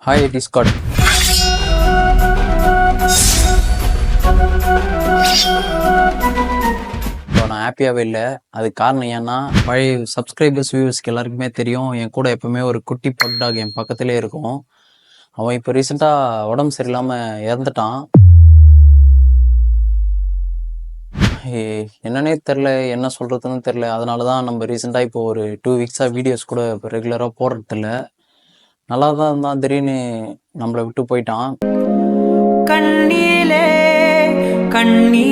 Hi Discord. இப்போ நான் ஹாப்பியாகவே இல்லை. அதுக்கு காரணம் ஏன்னா, பழைய சப்ஸ்கிரைபர்ஸ் வியூவர்ஸ்க்கு எல்லாருக்குமே தெரியும், என் கூட எப்பவுமே ஒரு குட்டி பக் டாக் என் பக்கத்திலே இருக்கும். அவன் இப்போ ரீசெண்டாக உடம்பு சரியில்லாமல் இறந்துட்டான். என்னன்னே தெரில, என்ன சொல்கிறதுன்னு தெரில. அதனால தான் நம்ம ரீசெண்டாக இப்போ ஒரு 2 வீக்ஸாக வீடியோஸ் கூட இப்போ ரெகுலராக போடுறதில்ல. நல்லா தான் இருந்தான், திடீர்னு நம்மளை விட்டு போயிட்டான். கண்ணிலே கண்ணீரிலே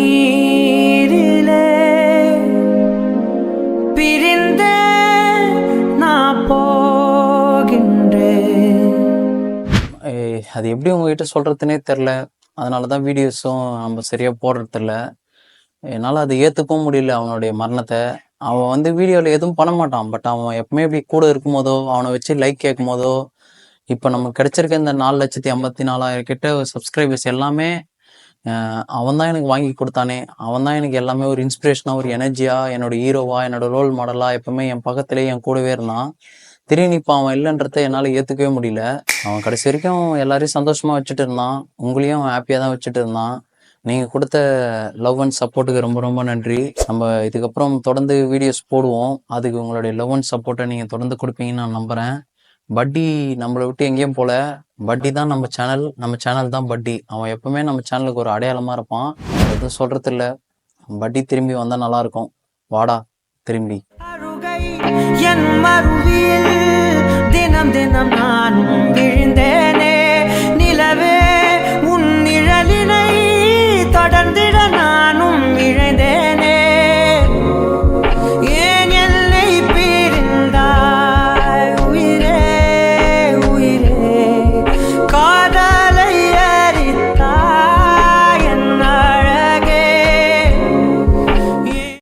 பிரிந்த நான் போகின்றேன். அது எப்படி உங்ககிட்ட சொல்கிறதுனே தெரில. அதனால தான் வீடியோஸும் நம்ம சரியாக போடுறதில்ல. என்னால் அது ஏற்றுக்கவும் முடியல அவனுடைய மரணத்தை. அவன் வீடியோவில் எதுவும் பண்ண மாட்டான். பட் அவன் எப்பவுமே இப்படி கூட இருக்கும்போதோ, அவனை வச்சு லைக் கேட்கும் போதோ, இப்போ நமக்கு கிடைச்சிருக்க இந்த 4,54,000 கிட்ட சப்ஸ்கிரைபர்ஸ் எல்லாமே அவன் தான் எனக்கு வாங்கி கொடுத்தானே. அவன் தான் எனக்கு எல்லாமே ஒரு இன்ஸ்பிரேஷனாக, ஒரு எனர்ஜியாக, என்னோட ஹீரோவாக, என்னோட ரோல் மாடலாக எப்பவுமே என் பக்கத்துலேயே என் கூடவே இருந்தான். திடீர்னு இப்போ அவன் இல்லைன்றத என்னால் ஏற்றுக்கவே முடியல. அவன் கடைசி வரைக்கும் எல்லாரையும் சந்தோஷமாக வச்சுட்டு இருந்தான். உங்களையும் அவன் ஹாப்பியாக தான் வச்சுட்டு இருந்தான். நீங்கள் கொடுத்த லவ் அண்ட் சப்போர்ட்டுக்கு ரொம்ப ரொம்ப நன்றி. நம்ம இதுக்கப்புறம் தொடர்ந்து வீடியோஸ் போடுவோம். அதுக்கு உங்களுடைய லவ் அண்ட் சப்போர்ட்டை நீங்கள் தொடர்ந்து கொடுப்பீங்கன்னு நான் நம்புகிறேன். பட்டி நம்மளை விட்டு எங்கேயும் போல. பட்டி தான் நம்ம சேனல் தான் பட்டி. அவன் எப்பவுமே நம்ம சேனலுக்கு ஒரு அடையாளமாக இருப்பான். எதுவும் சொல்கிறது இல்லை. பட்டி திரும்பி வந்தால் நல்லாயிருக்கும். வாடா திரும்பி. அழுகை என் மறுவியில் தினம் தினம் நானும் விழுந்த